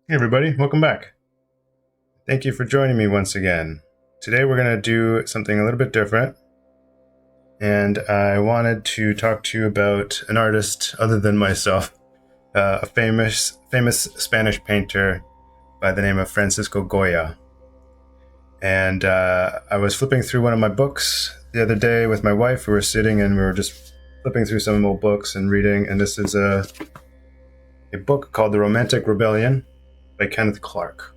Hey everybody, welcome back. Thank you for joining me once again. Today we're going to do something a little bit different, and I wanted to talk to you about an artist other than myself, a famous Spanish painter by the name of Francisco Goya. And I was flipping through one of my books the other day with my wife. We were sitting and we were just flipping through some old books and reading, and this is a book called The Romantic Rebellion by Kenneth Clark.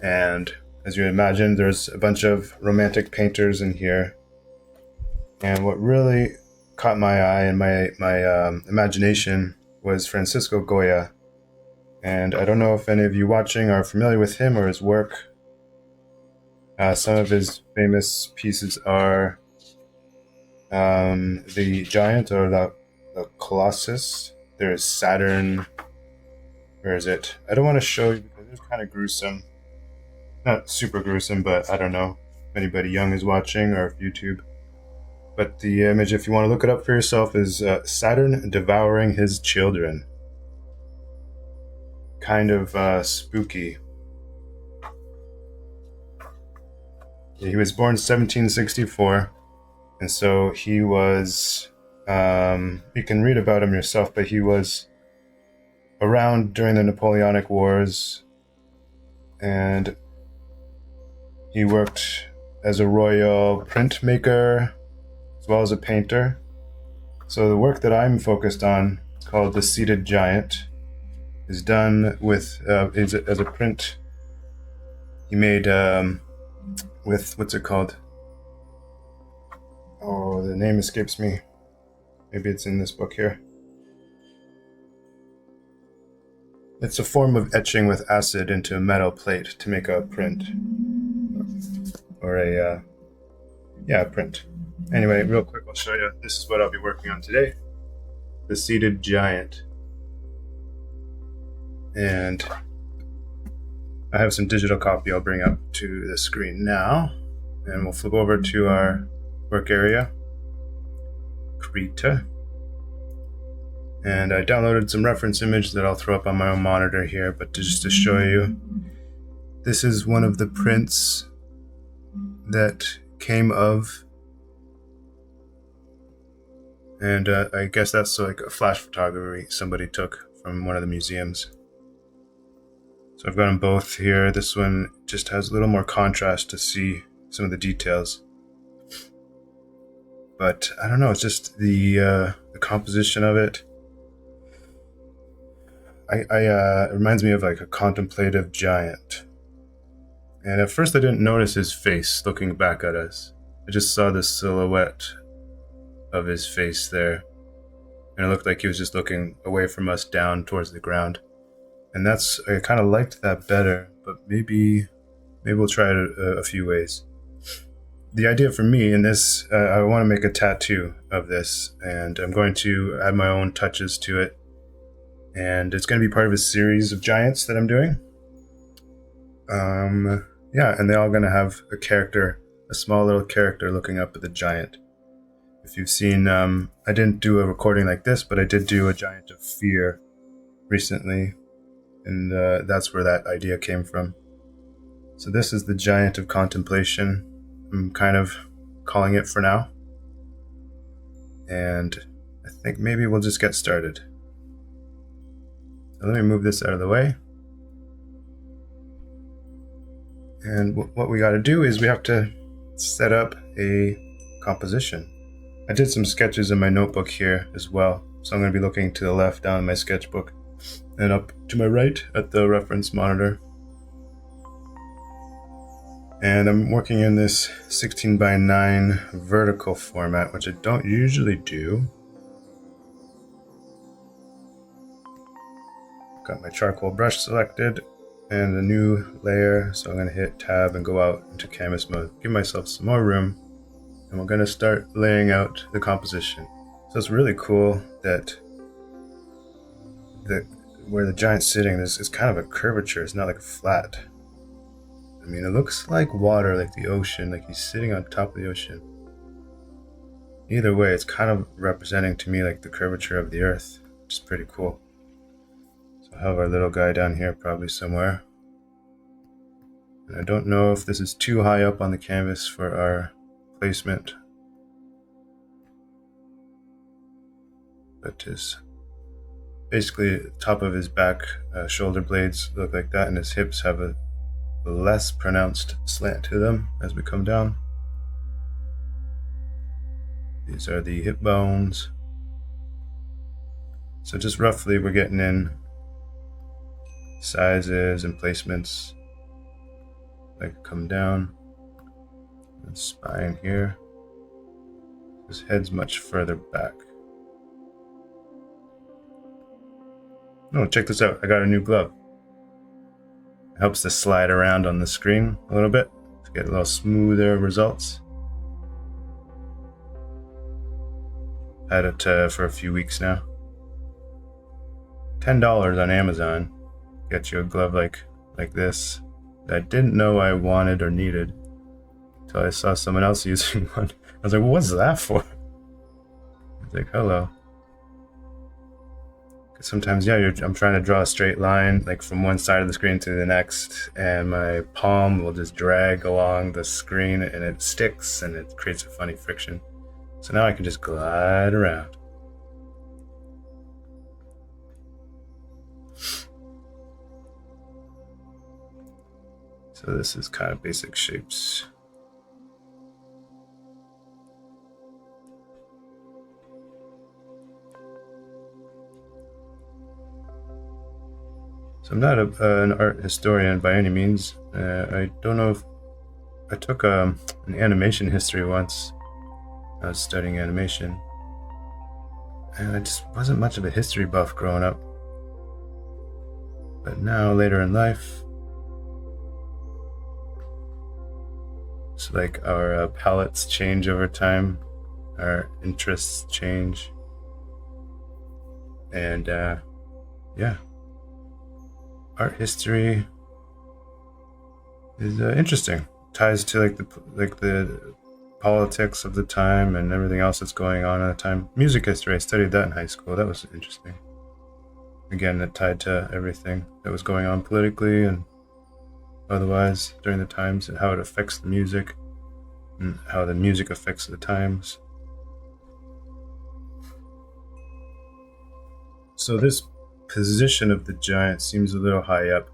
And as you imagine, there's a bunch of romantic painters in here. And what really caught my eye and my imagination was Francisco Goya. And I don't know if any of you watching are familiar with him or his work. Some of his famous pieces are the Giant, or the Colossus. There's Saturn. Where is it? I don't want to show you because it's kind of gruesome. Not super gruesome, but I don't know if anybody young is watching or if YouTube. But the image, if you want to look it up for yourself, is Saturn devouring his children. Kind of spooky. He was born 1764, and so he was, you can read about him yourself, but he was around during the Napoleonic Wars, and he worked as a royal printmaker as well as a painter. So the work that I'm focused on, called The Seated Giant, is done with as a print. He made with, what's it called? Oh, the name escapes me. Maybe it's in this book here. It's a form of etching with acid into a metal plate to make a print. Or a print. Anyway, real quick, I'll show you. This is what I'll be working on today. The Seated Giant. And I have some digital copy I'll bring up to the screen now. And we'll flip over to our work area. Krita. And I downloaded some reference image that I'll throw up on my own monitor here, but just to show you, this is one of the prints that came of, and I guess that's like a flash photography somebody took from one of the museums. So I've got them both here. This one just has a little more contrast to see some of the details, but I don't know, it's just the composition of it. It reminds me of like a contemplative giant. And at first I didn't notice his face looking back at us. I just saw the silhouette of his face there. And it looked like he was just looking away from us down towards the ground. And I kind of liked that better, but maybe we'll try it a few ways. The idea for me in this, I want to make a tattoo of this, and I'm going to add my own touches to it. And it's going to be part of a series of giants that I'm doing. And they're all going to have a character, a small little character looking up at the giant. If you've seen, I didn't do a recording like this, but I did do a Giant of Fear recently, and that's where that idea came from. So this is the Giant of Contemplation. I'm kind of calling it for now. And I think maybe we'll just get started. So let me move this out of the way. And what we got to do is we have to set up a composition. I did some sketches in my notebook here as well. So I'm going to be looking to the left down in my sketchbook and up to my right at the reference monitor. And I'm working in this 16:9 vertical format, which I don't usually do. Got my charcoal brush selected and a new layer, so I'm going to hit tab and go out into canvas mode, give myself some more room, and we're going to start laying out the composition. So it's really cool that where the giant's sitting, this is kind of a curvature. It's not like flat. I mean, it looks like water, like the ocean, like he's sitting on top of the ocean. Either way, it's kind of representing to me like the curvature of the earth, which is pretty cool. So have our little guy down here probably somewhere. And I don't know if this is too high up on the canvas for our placement, but his basically the top of his back shoulder blades look like that, and his hips have a less pronounced slant to them as we come down. These are the hip bones. So just roughly we're getting in sizes and placements like come down. And spine here. His head's much further back. Oh, check this out. I got a new glove. It helps to slide around on the screen a little bit to get a little smoother results. Had it for a few weeks now. $10 on Amazon. Get you a glove like this that I didn't know I wanted or needed until I saw someone else using one. I was like, well, what's that for? I was like, hello. Sometimes, yeah, I'm trying to draw a straight line, like from one side of the screen to the next, and my palm will just drag along the screen, and it sticks, and it creates a funny friction. So now I can just glide around. So this is kind of basic shapes. So I'm not an art historian by any means. I don't know if I took an animation history once. I was studying animation, and I just wasn't much of a history buff growing up. But now, later in life, it's like our palettes change over time, our interests change, and yeah. Art history is interesting. Ties to the politics of the time and everything else that's going on at the time. Music history, I studied that in high school. That was interesting. Again, it tied to everything that was going on politically and otherwise during the times, and how it affects the music and how the music affects the times. So this position of the giant seems a little high up,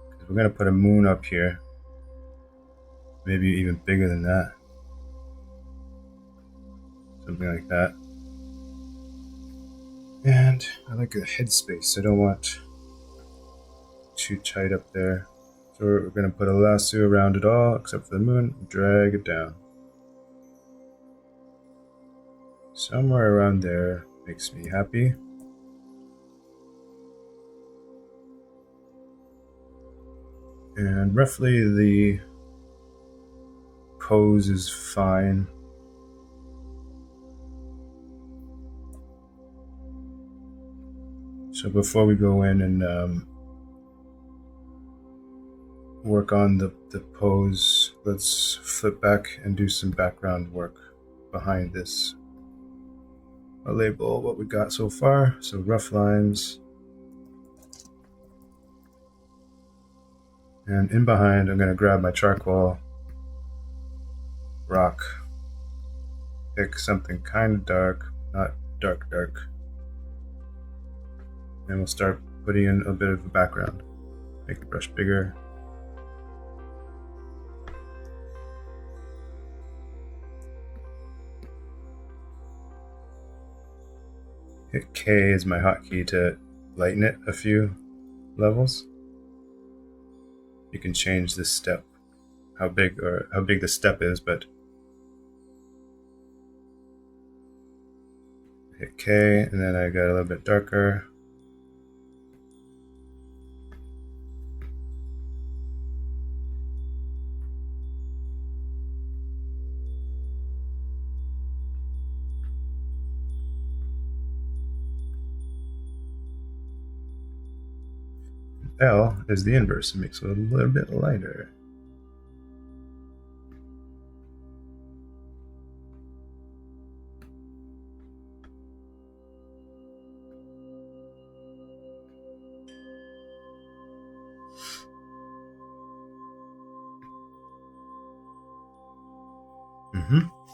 because we're going to put a moon up here, maybe even bigger than that, something like that. And I like a headspace. I don't want too tight up there, so we're going to put a lasso around it all except for the moon, drag it down somewhere around there. Makes me happy. And roughly the pose is fine. So before we go in and work on the pose, let's flip back and do some background work behind this. I'll label what we got so far. So rough lines. And in behind, I'm going to grab my charcoal rock, pick something kind of dark, not dark, and we'll start putting in a bit of a background. Make the brush bigger. Hit K as my hotkey to lighten it a few levels. You can change this step, how big the step is, but hit K, and then I got a little bit darker. L is the inverse. It makes it a little bit lighter.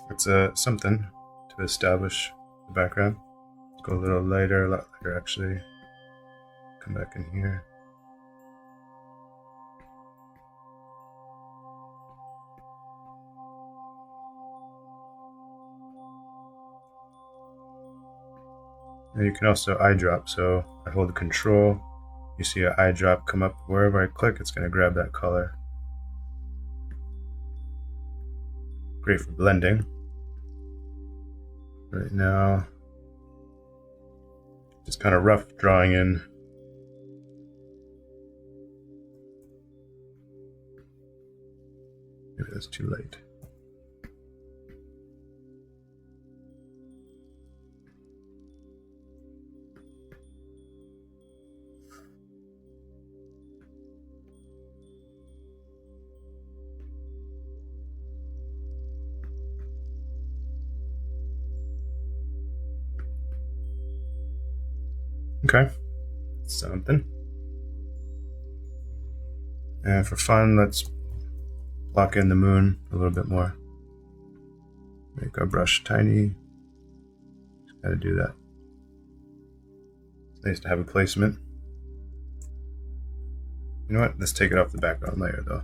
It's something to establish the background. Let's go a little lighter, a lot lighter actually. Come back in here. And you can also eyedrop, so I hold Control, you see an eyedrop come up. Wherever I click, it's going to grab that color. Great for blending. Right now, just kind of rough drawing in. Maybe that's too late. Okay, something. And for fun, let's block in the moon a little bit more. Make our brush tiny. Just gotta do that. It's nice to have a placement. You know what? Let's take it off the background layer though.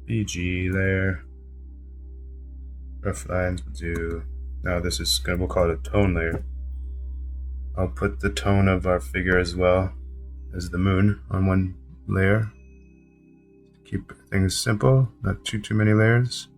BG layer. Rough lines will do. Now this is gonna, we'll call it a tone layer. I'll put the tone of our figure as well as the moon on one layer. Keep things simple, not too many layers.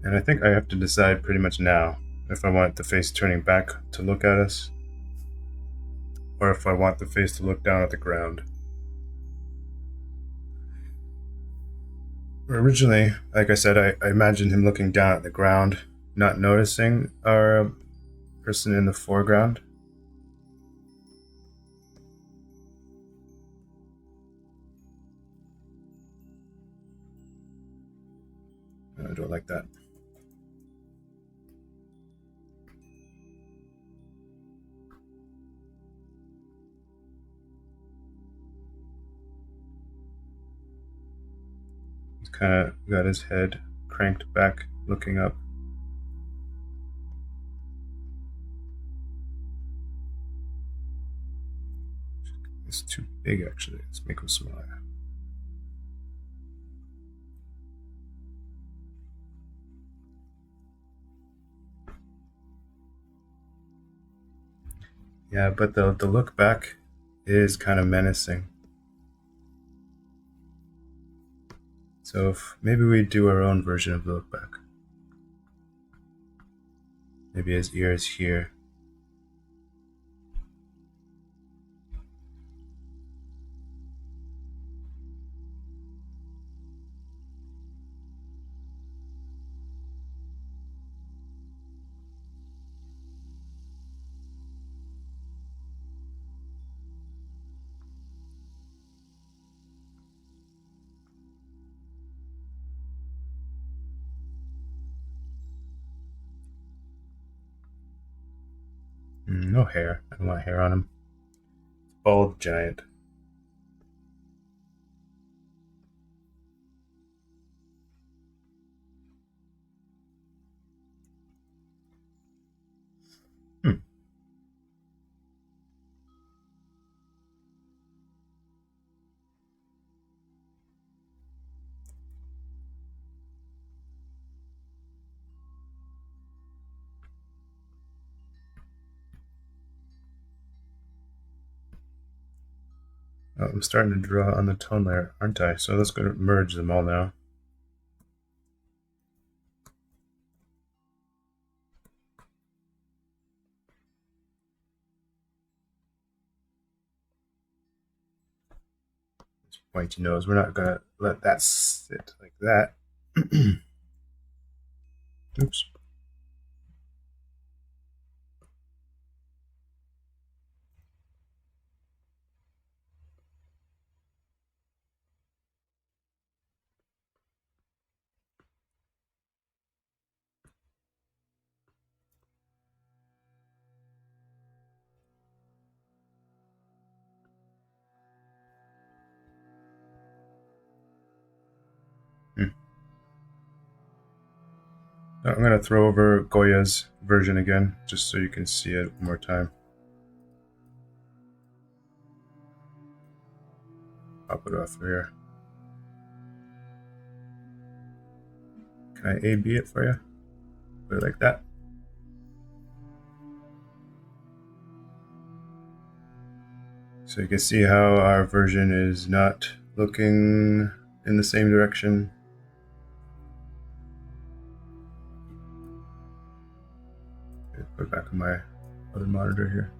And I think I have to decide pretty much now if I want the face turning back to look at us, or if I want the face to look down at the ground. Originally, like I said, I imagined him looking down at the ground, not noticing our person in the foreground. I don't like that. He's kind of got his head cranked back, looking up. It's too big, actually. Let's make him smaller. Yeah, but the look back is kind of menacing. So if maybe we do our own version of the look back. Maybe his ear is here. No hair. I don't want hair on him. Bald giant. Oh, I'm starting to draw on the tone layer, aren't I? So let's go to merge them all now. This pointy nose, we're not gonna let that sit like that. Oops. I'm going to throw over Goya's version again, just so you can see it one more time. Pop it off here. Can I A-B it for you? Put it like that. So you can see how our version is not looking in the same direction. Put it back on my other monitor here.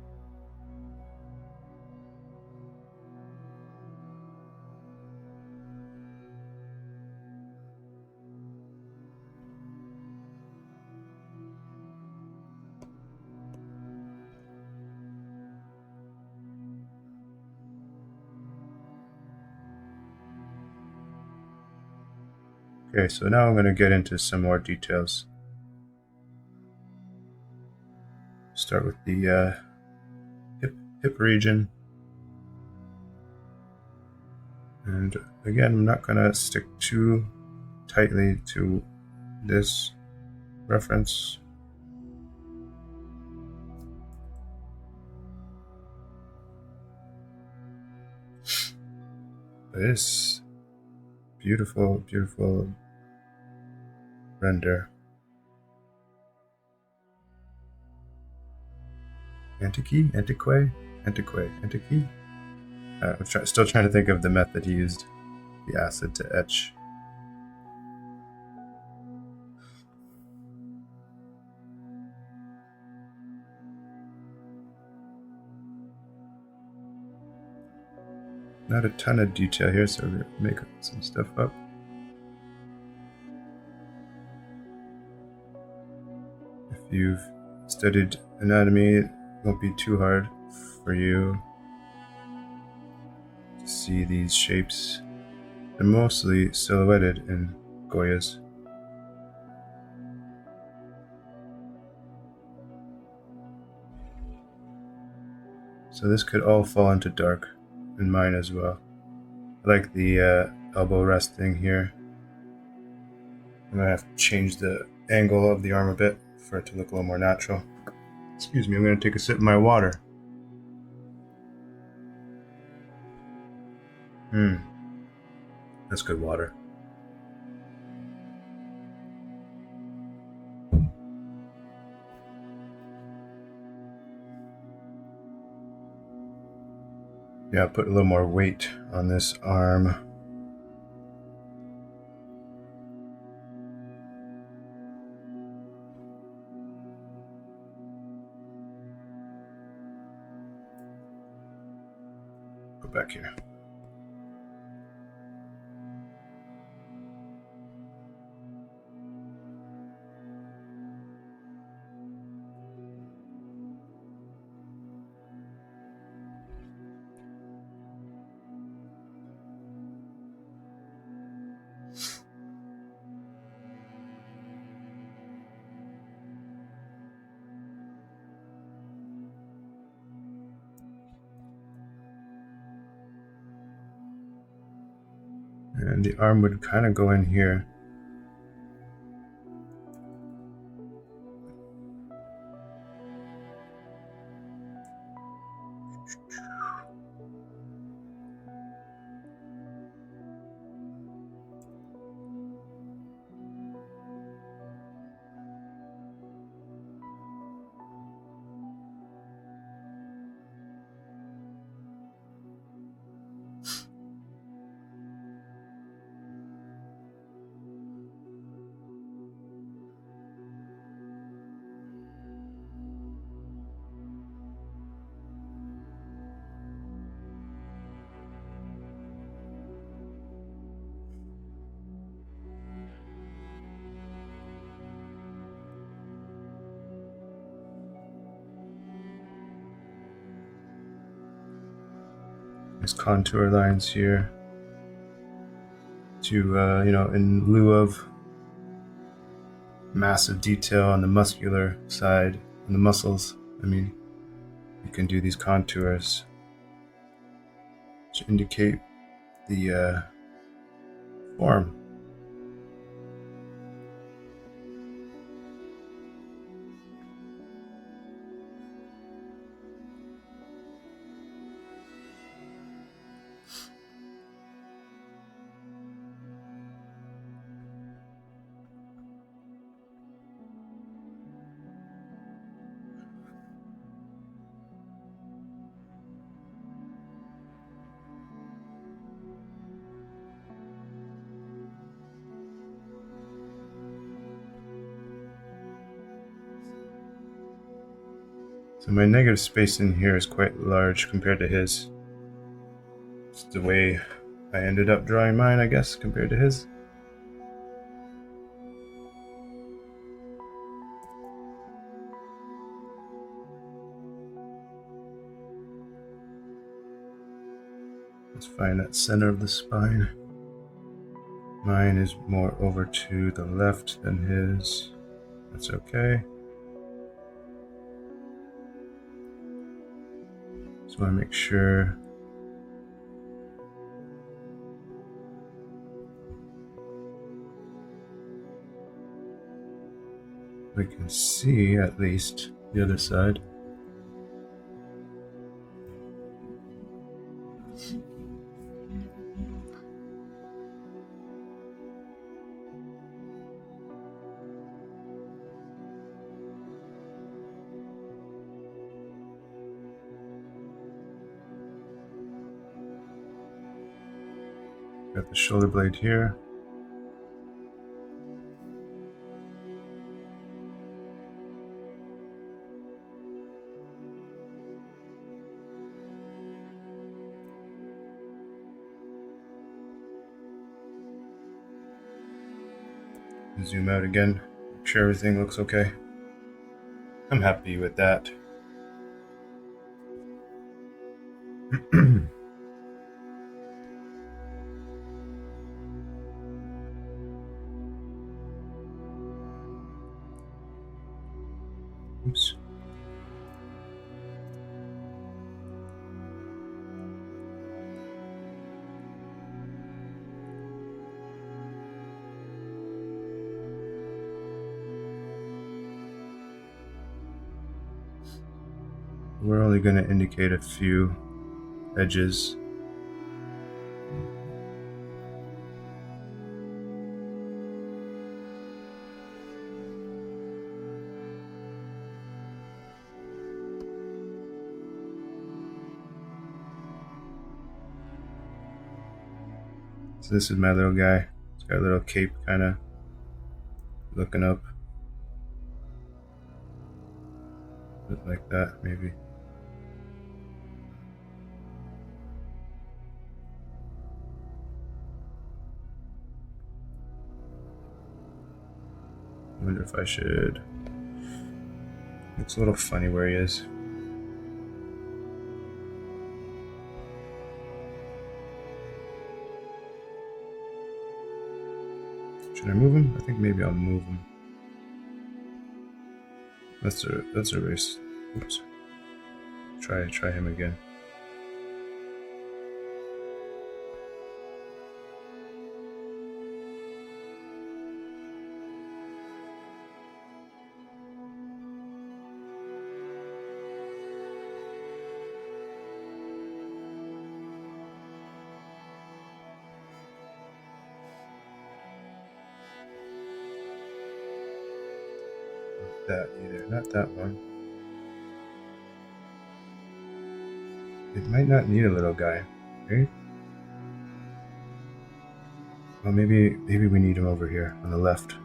Okay, so now I'm going to get into some more details. Start with the hip region. And again, I'm not going to stick too tightly to this reference. This beautiful, beautiful render. Antiqué? I'm still trying to think of the method he used, the acid to etch. Not a ton of detail here, so we're going to make some stuff up. If you've studied anatomy, it won't be too hard for you to see these shapes. They're mostly silhouetted in Goya's. So this could all fall into dark in mine as well. I like the elbow rest thing here. I'm going to have to change the angle of the arm a bit for it to look a little more natural. Excuse me, I'm going to take a sip of my water. That's good water. Yeah, put a little more weight on this arm. Go back here. And the arm would kind of go in here. There's contour lines here to, in lieu of massive detail on the muscular side, on the muscles, you can do these contours to indicate the form. So my negative space in here is quite large compared to his. It's the way I ended up drawing mine, I guess, compared to his. Let's find that center of the spine. Mine is more over to the left than his. That's okay. Just want to make sure we can see at least the other side. Got the shoulder blade here. Zoom out again, make sure everything looks okay. I'm happy with that. Oops. We're only going to indicate a few edges. So this is my little guy. He's got a little cape kind of looking up. Like that, maybe. I wonder if I should. Looks a little funny where he is. Should I move him? I think maybe I'll move him. Let's erase. Oops. Try him again. That either, not that one. It might not need a little guy, right? Well, maybe we need him over here on the left.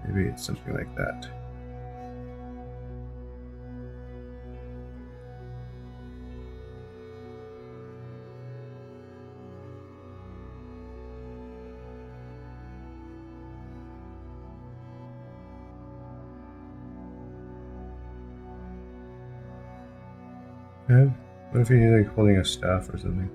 Maybe it's something like that. Yeah. What if he's like holding a staff or something?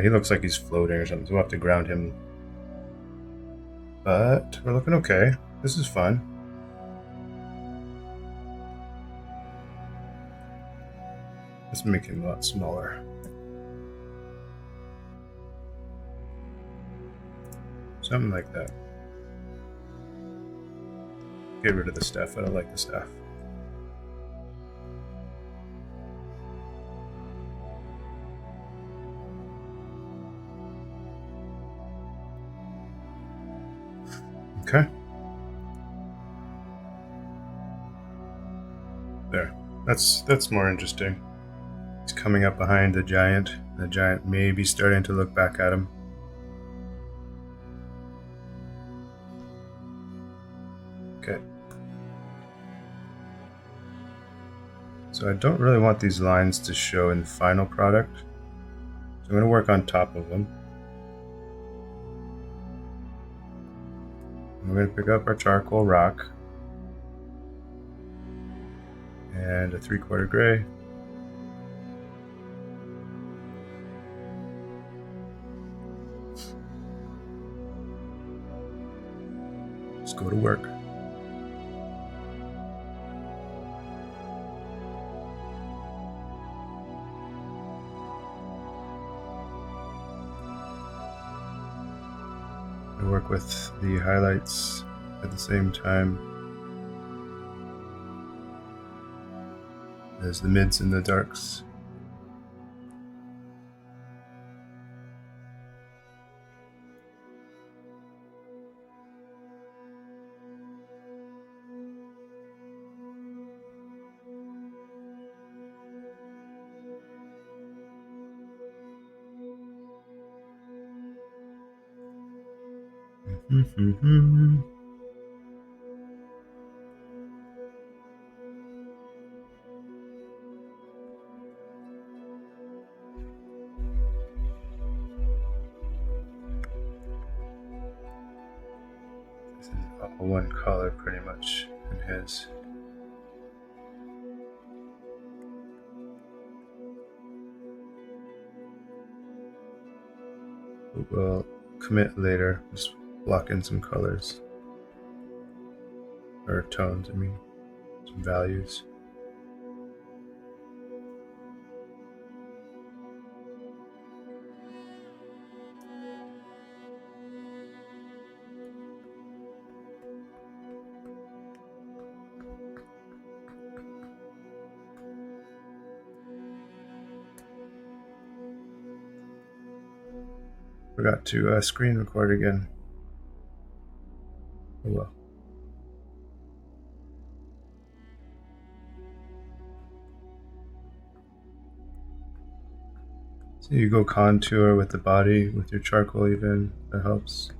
He looks like he's floating or something, so we'll have to ground him. But we're looking okay. This is fun. Let's make him a lot smaller. Something like that. Get rid of the staff. I don't like the staff. That's more interesting. He's coming up behind the giant. The giant may be starting to look back at him. Okay. So I don't really want these lines to show in the final product. So I'm going to work on top of them. We're going to pick up our charcoal rock and a 3/4 gray. Let's go to work. I work with the highlights at the same time as the mids and the darks. This is all one color pretty much in his. We'll commit later, just block in some colors. Or tones, I mean, some values. Forgot to screen record again. Oh well. So you go contour with the body, with your charcoal even, that helps.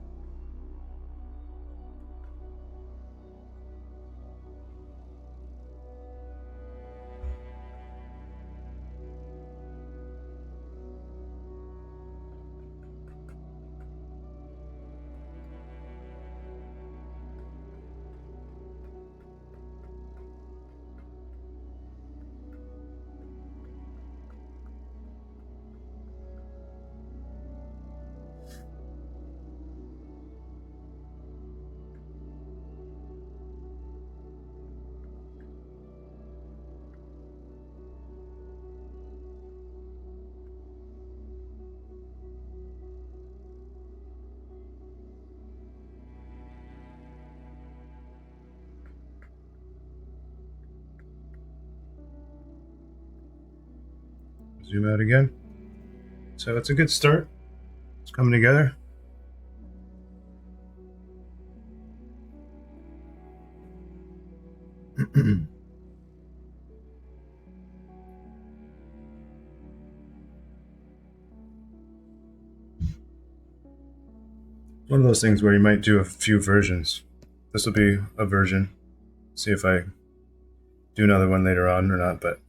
Zoom out again. So it's a good start. It's coming together. One of those things where you might do a few versions. This will be a version. See if I do another one later on or not, but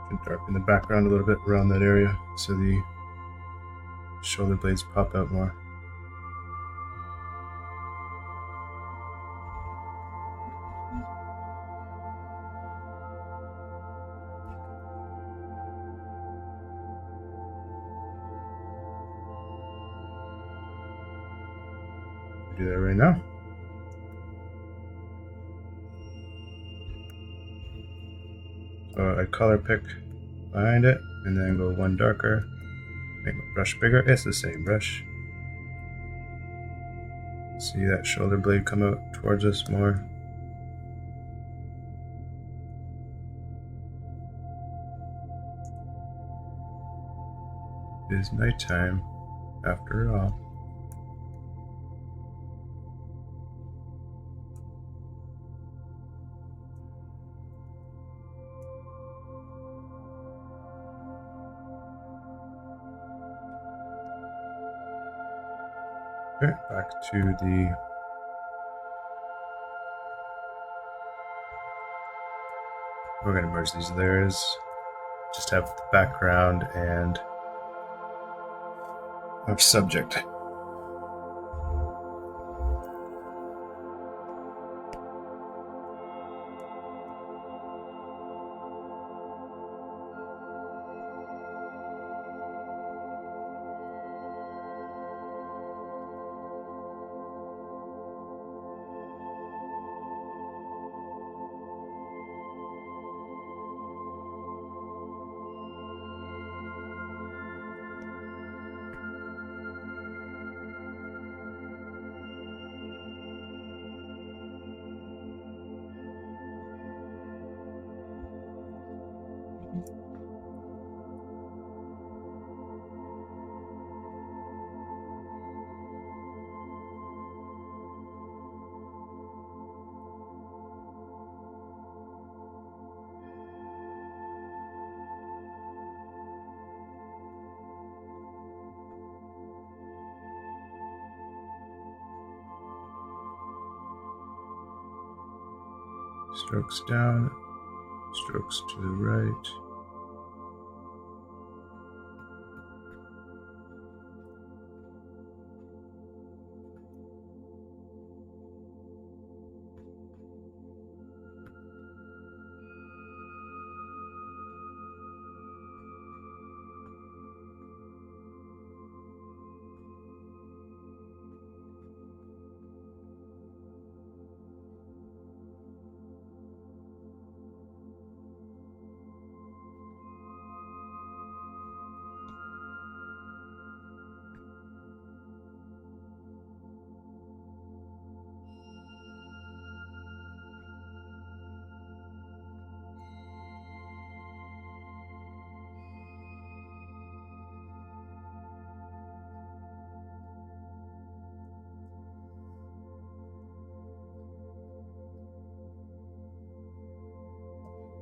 can darken the background a little bit around that area so the shoulder blades pop out more. Do that right now. So I color pick behind it and then go one darker, make my brush bigger. It's the same brush. See that shoulder blade come out towards us more. It is nighttime after all. Okay, back to the we're going to merge these layers. Just have the background and our subject. Strokes down, strokes to the right.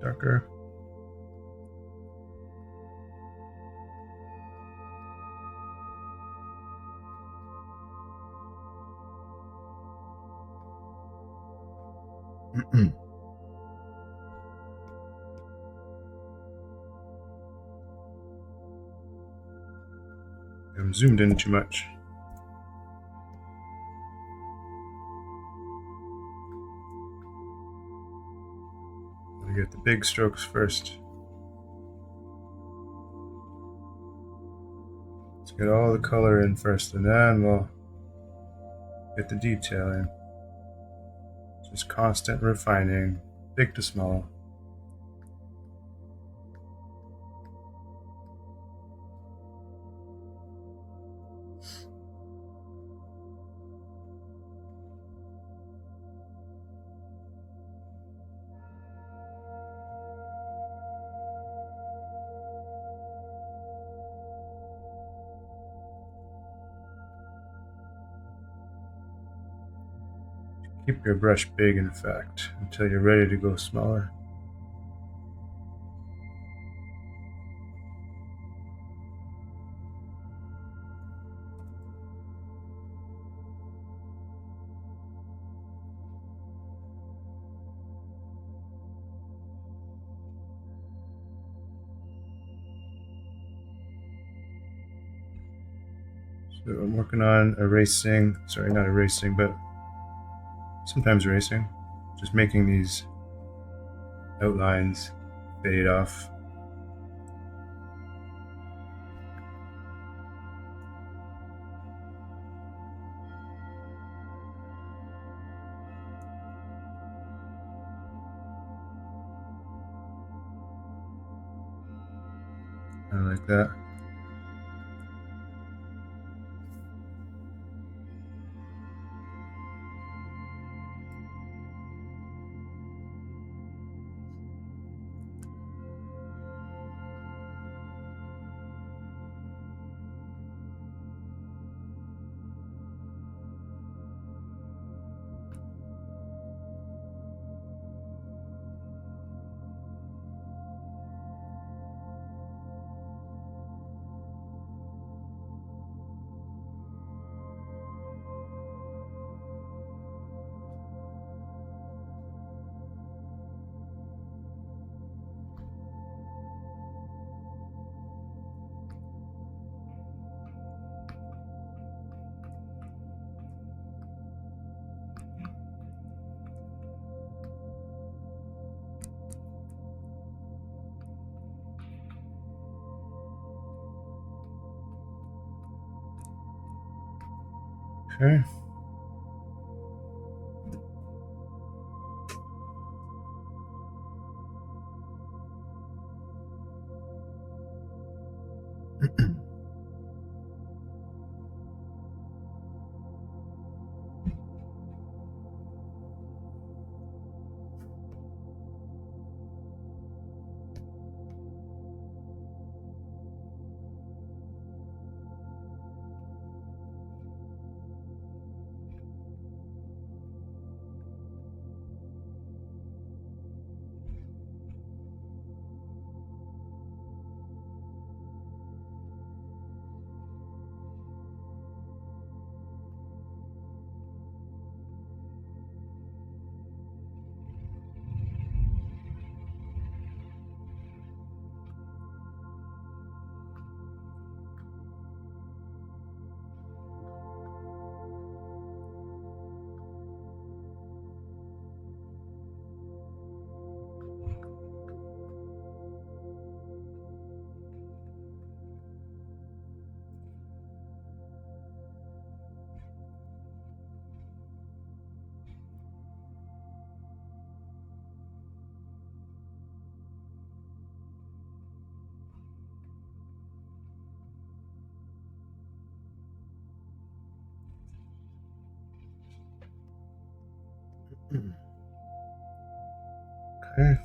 Darker. I'm zoomed in too much. I get the big strokes first. Let's get all the color in first, and then we'll get the detail in. Just constant refining, big to small. Keep your brush big, in fact, until you're ready to go smaller. So I'm working on erasing, sorry, not erasing, but sometimes erasing. Just making these outlines fade off. Kind of like that. Okay. Okay.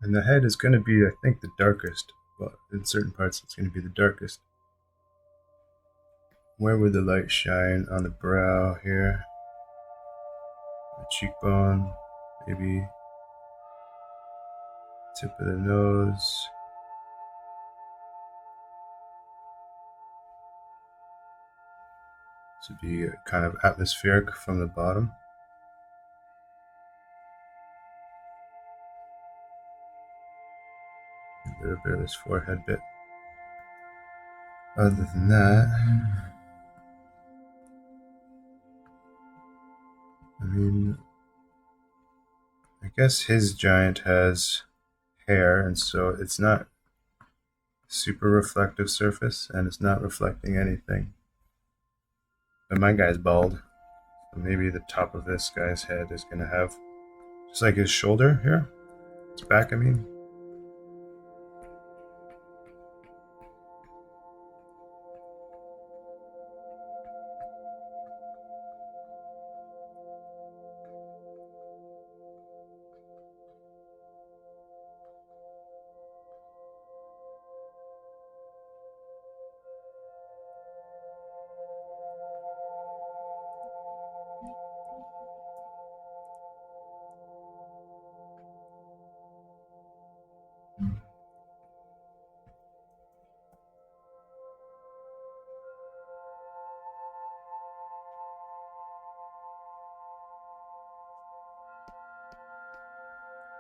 And the head is going to be, I think, the darkest. Well, in certain parts, it's going to be the darkest. Where would the light shine? On the brow here, the cheekbone, maybe tip of the nose. This would be kind of atmospheric from the bottom. A little bit of this forehead bit. Other than that, I mean, I guess his giant has hair, and so it's not super reflective surface, and it's not reflecting anything. But my guy's bald, so maybe the top of this guy's head is going to have, just like his shoulder here, his back, I mean.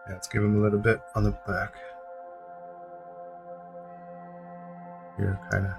Yeah, let's give him a little bit on the back. Here, kind of.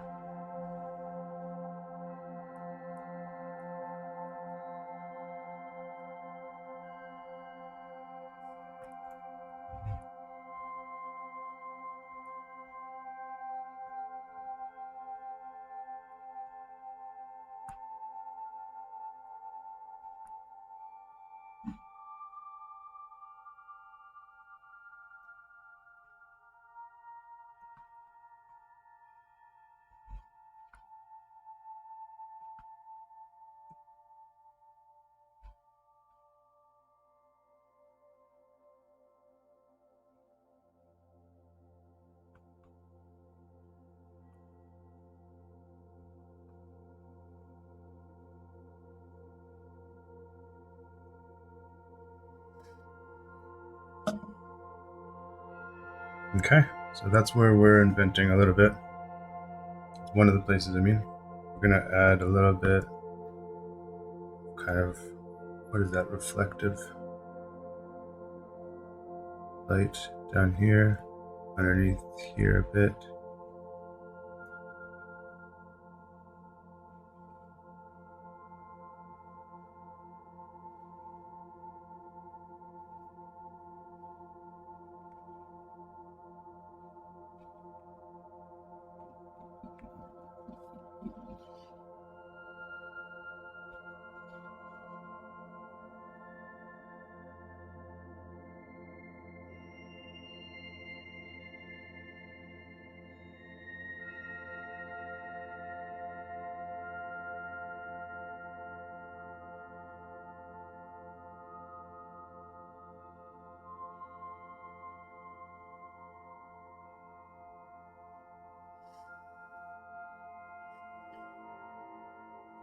Okay, so that's where we're inventing a little bit. It's one of the places, I mean. We're gonna add a little bit, kind of, what is that, reflective light down here, underneath here a bit.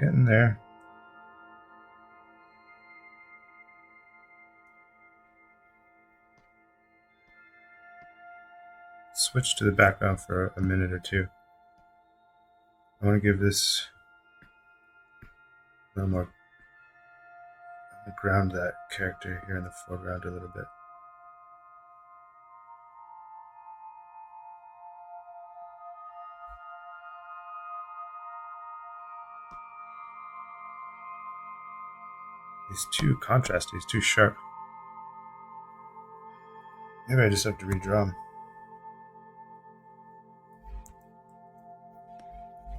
Getting there. Switch to the background for a minute or two. I want to give this a little more, ground that character here in the foreground a little bit. He's too contrasty, he's too sharp. Maybe I just have to redraw him.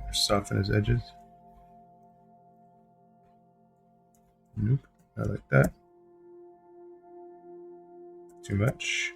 Or soften his edges. Nope, not like that. Too much.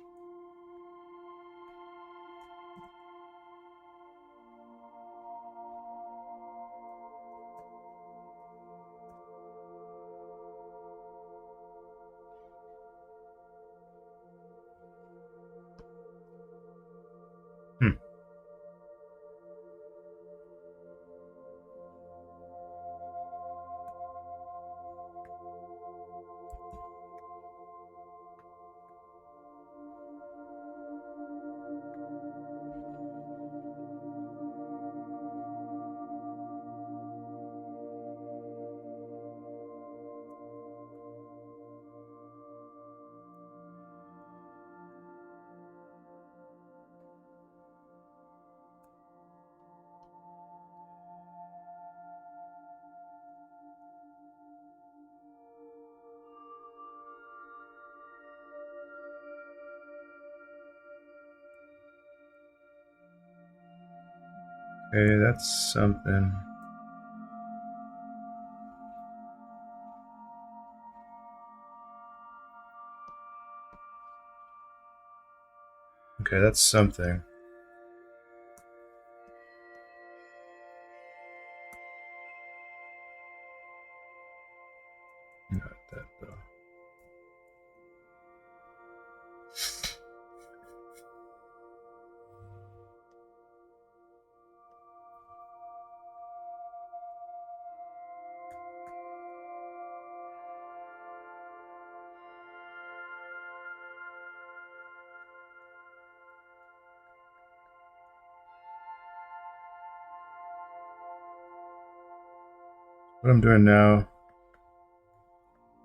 Okay, that's something. Okay, that's something. Not that though. What I'm doing now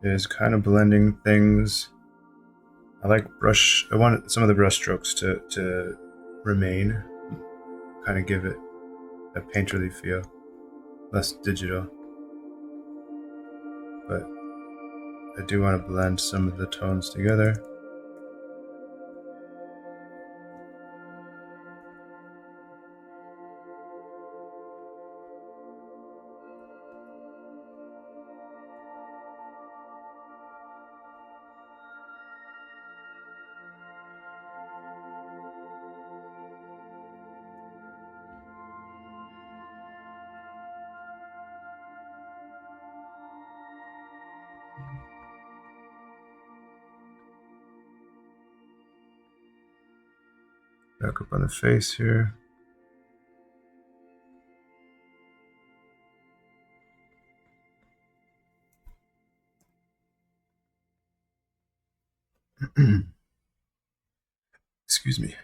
is kind of blending things I want some of the brush strokes to remain, kind of give it a painterly feel, less digital. But I do want to blend some of the tones together. Back up on the face here. Excuse me.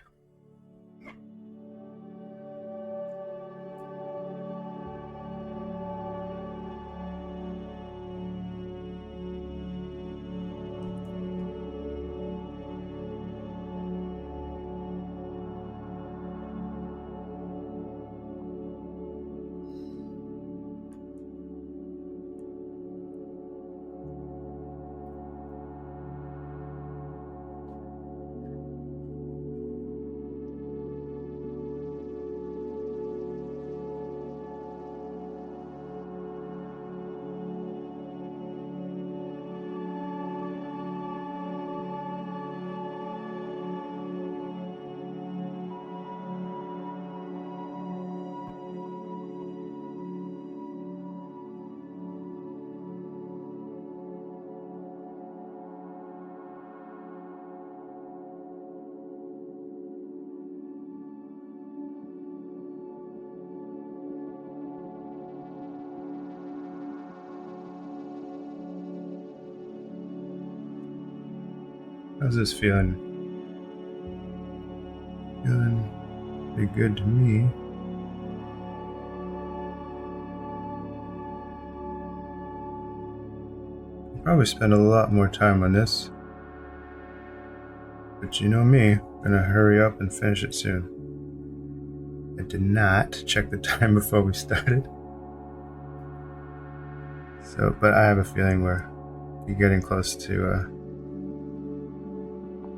How's this feeling? Feeling pretty good to me. I'll probably spend a lot more time on this. But you know me, I'm gonna hurry up and finish it soon. I did not check the time before we started. So, but I have a feeling we're getting close to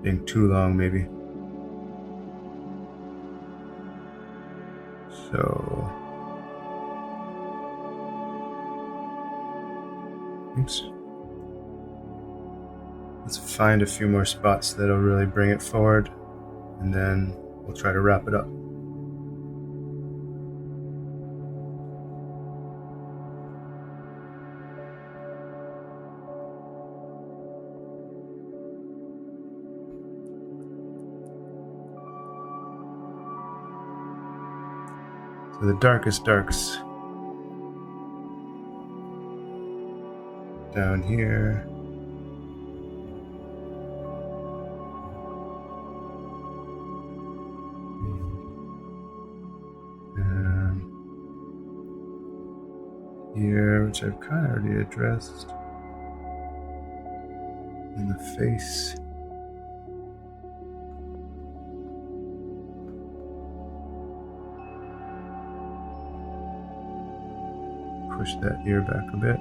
being too long, maybe. So, oops. Let's find a few more spots that'll really bring it forward, and then we'll try to wrap it up. So the darkest darks down here. And here, which I've kind of already addressed. In the face. Push that ear back a bit.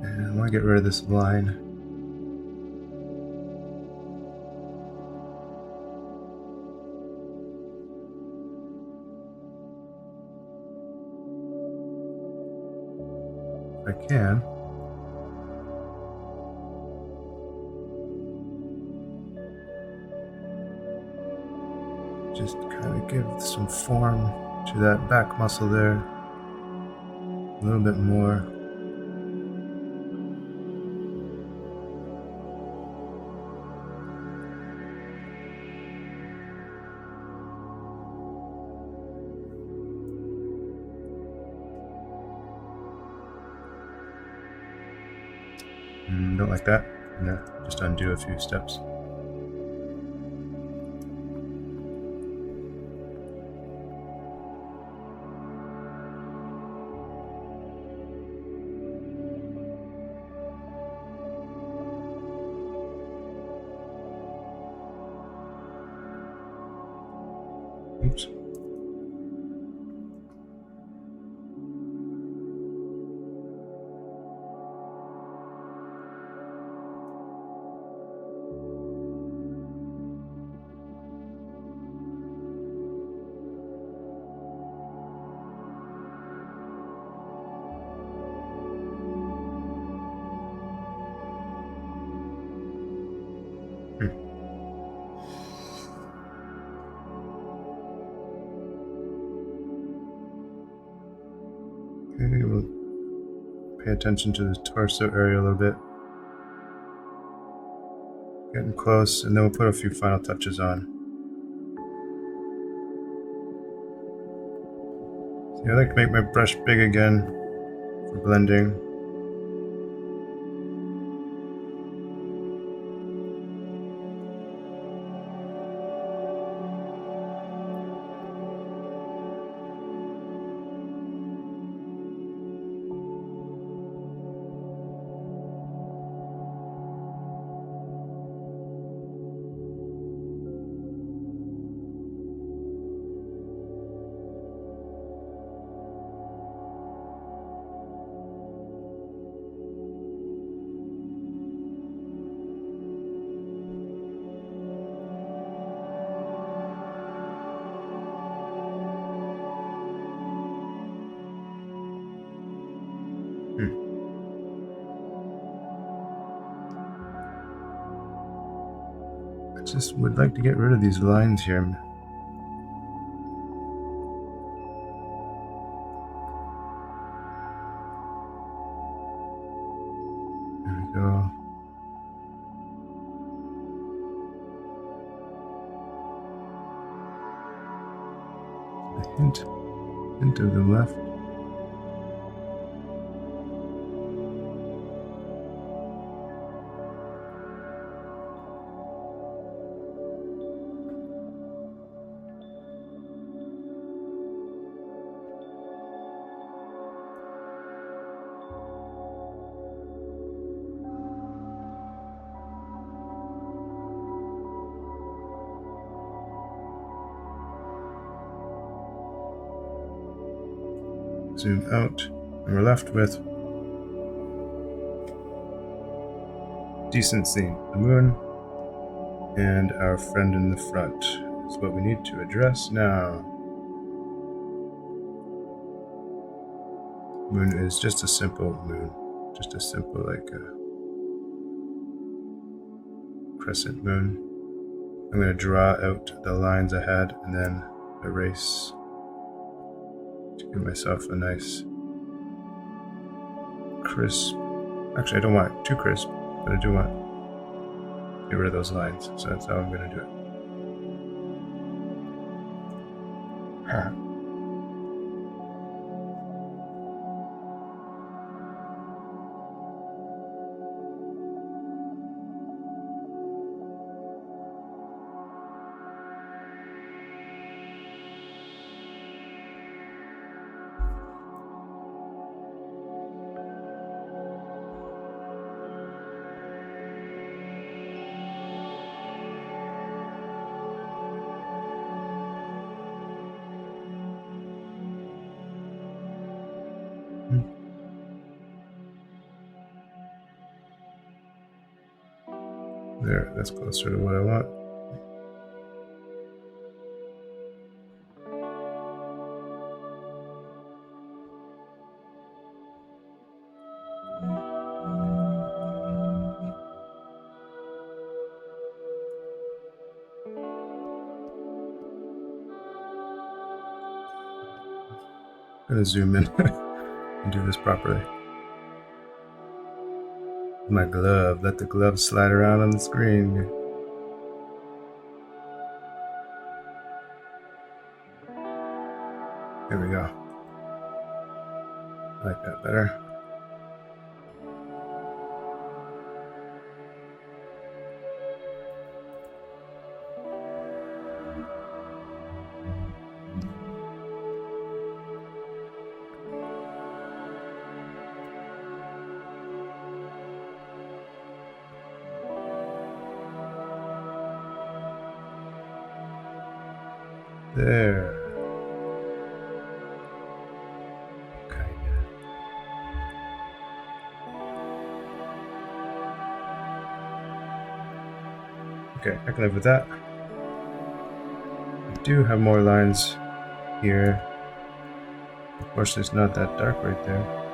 And I want to get rid of this line. If I can. Just kind of give some form to that back muscle there. A little bit more. Don't like that? No, just undo a few steps. Oops. Okay, we'll pay attention to the torso area a little bit. Getting close, and then we'll put a few final touches on. See, I like to make my brush big again for blending. I just would like to get rid of these lines here. There we go. A hint of the left. Zoom out, and we're left with decent scene. The moon and our friend in the front is what we need to address now. Moon is just a simple moon, just a simple like a crescent moon. I'm going to draw out the lines I had and then erase to give myself a nice crisp. Actually, I don't want it too crisp, but I do want to get rid of those lines. So that's how I'm going to do it. There, that's closer to what I want. I'm gonna zoom in and do this properly. My glove, let the glove slide around on the screen. There we go. I like that better. There. Okay, I can live with that. I do have more lines here. Unfortunately, it's not that dark right there.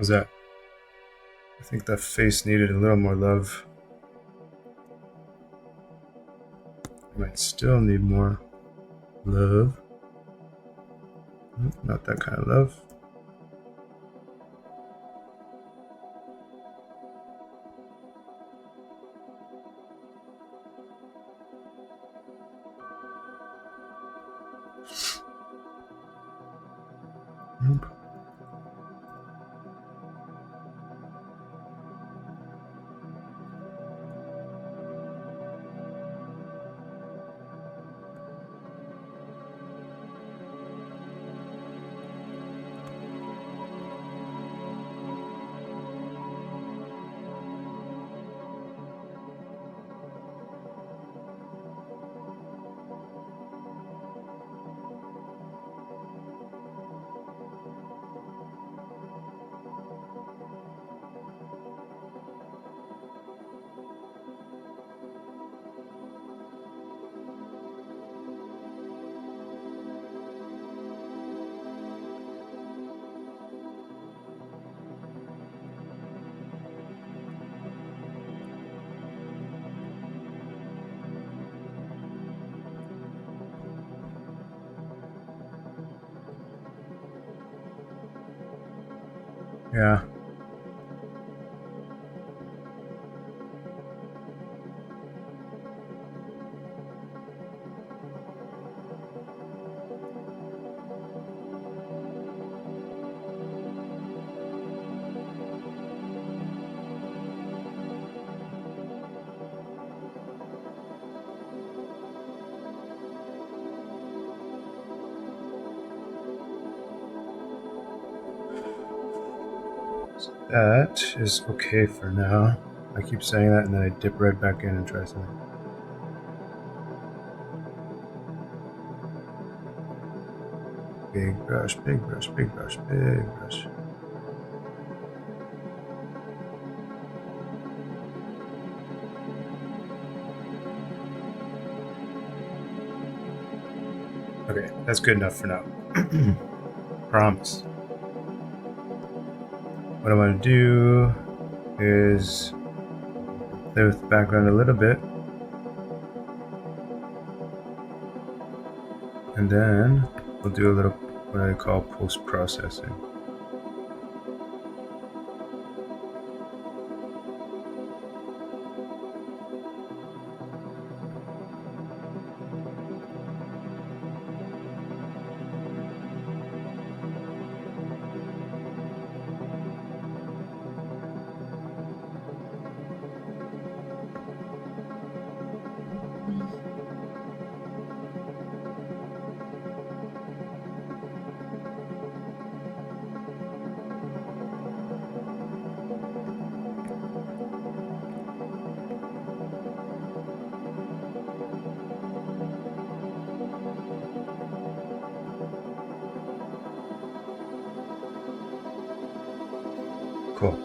How's that? I think that face needed a little more love. Might still need more love. Not that kind of love. Nope. Yeah. That is okay for now. I keep saying that and then I dip right back in and try something. Big brush, big brush, big brush, big brush. Okay, that's good enough for now. Promise. What I want to do is play with the background a little bit. And then we'll do a little what I call post-processing. Cool.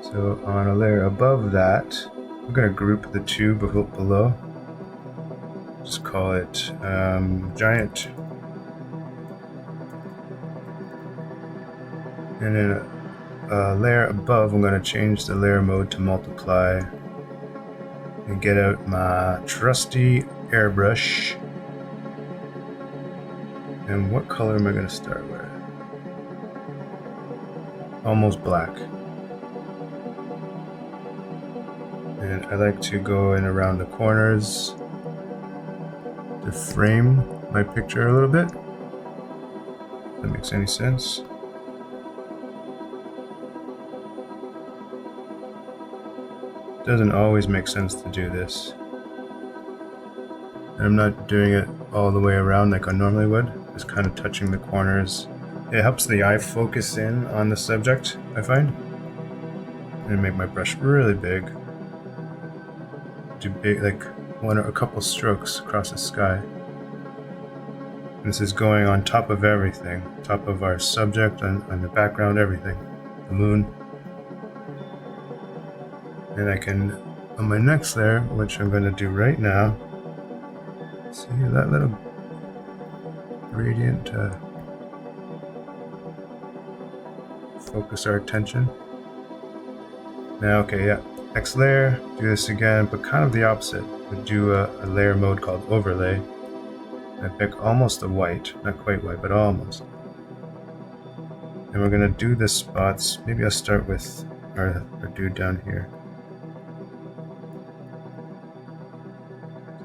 So on a layer above that, I'm going to group the two below. Just call it giant. And then a layer above, I'm going to change the layer mode to multiply and get out my trusty airbrush. And what color am I going to start with? Almost black. And I like to go in around the corners to frame my picture a little bit. If that makes any sense. Doesn't always make sense to do this. And I'm not doing it all the way around like I normally would, just kind of touching the corners. It helps the eye focus in on the subject, I find. I'm gonna make my brush really big. Do big, like one or a couple strokes across the sky. And this is going on top of everything, top of our subject and the background, everything, the moon. And I can, on my next layer, which I'm going to do right now, see that little gradient, focus our attention. Now, okay, yeah, next layer, do this again, but kind of the opposite. We do a layer mode called overlay. I pick almost a white, not quite white, but almost. And we're gonna do the spots. Maybe I'll start with our dude down here.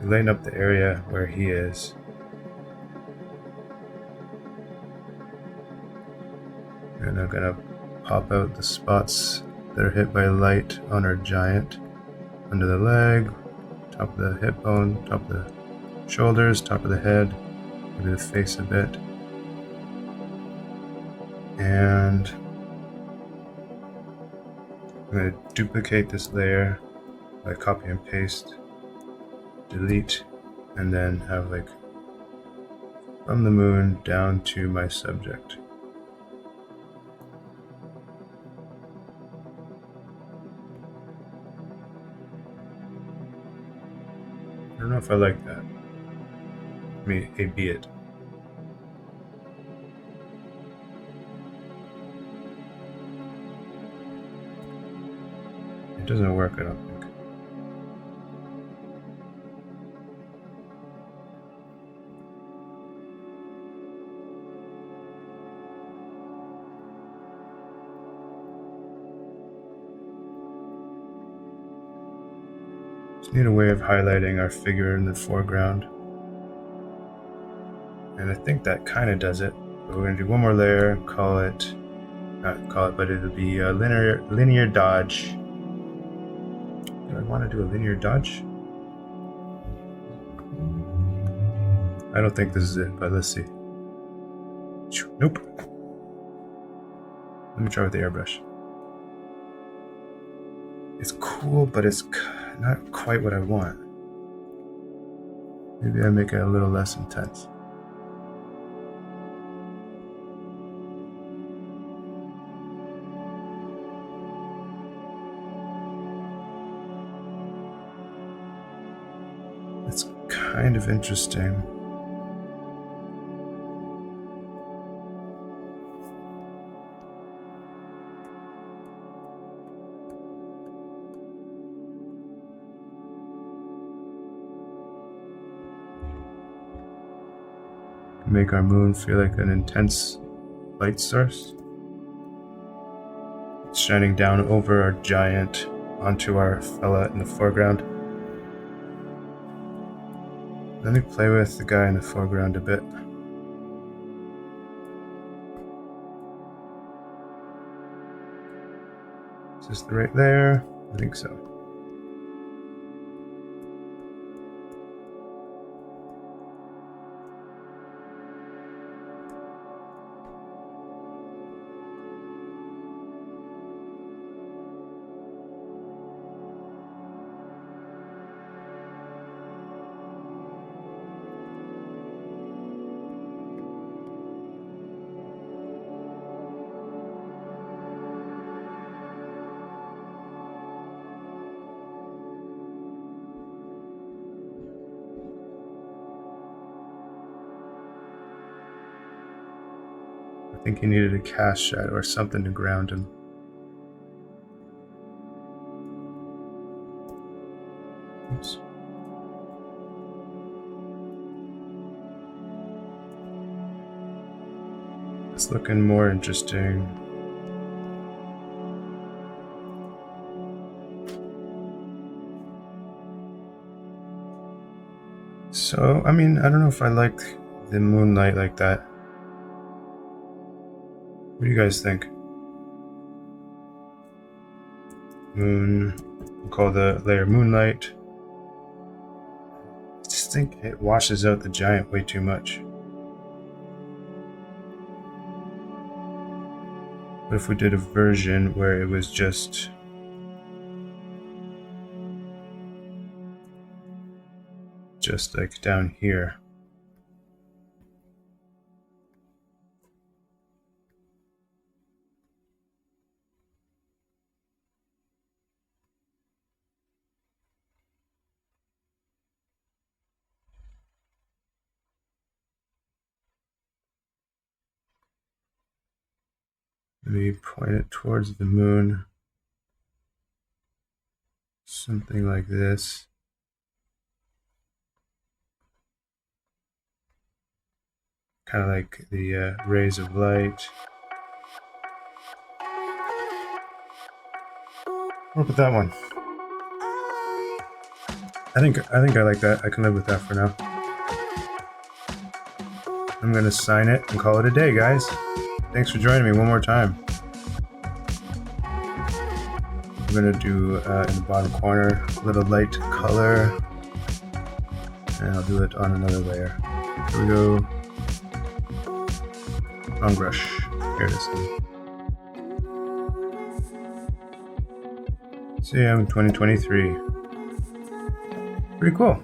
So lighten up the area where he is. And I'm gonna pop out the spots that are hit by light on our giant. Under the leg, top of the hip bone, top of the shoulders, top of the head, maybe the face a bit. And I'm going to duplicate this layer by copy and paste, delete, and then have like from the moon down to my subject. I don't know if I like that. Let me A-B it. It doesn't work, I don't think. Just need a way of highlighting our figure in the foreground. And I think that kind of does it. But we're going to do one more layer, but it'll be a linear dodge. Do I want to do a linear dodge? I don't think this is it, but let's see. Nope. Let me try with the airbrush. It's cool, but it's not quite what I want. Maybe I make it a little less intense. It's kind of interesting. Make our moon feel like an intense light source. It's shining down over our giant onto our fella in the foreground. Let me play with the guy in the foreground a bit. Is this the right layer? I think so. I think he needed a cast shadow or something to ground him. Oops. It's looking more interesting. So, I mean, I don't know if I like the moonlight like that. What do you guys think? Moon, we'll call the layer Moonlight. I just think it washes out the giant way too much. What if we did a version where it was just like down here? Maybe point it towards the moon. Something like this. Kind of like the rays of light. What about that one? I think I like that. I can live with that for now. I'm gonna sign it and call it a day, guys. Thanks for joining me one more time. I'm gonna do in the bottom corner a little light color, and I'll do it on another layer. Here we go. Wrong brush. Here it is. So yeah, I'm in 2023. Pretty cool.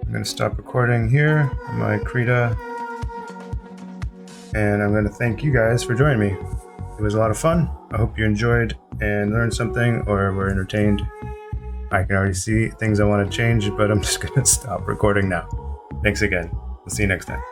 I'm going to stop recording here on my Krita, and I'm going to thank you guys for joining me. It was a lot of fun. I hope you enjoyed and learned something or were entertained. I can already see things I want to change, but I'm just going to stop recording now. Thanks again. We'll see you next time.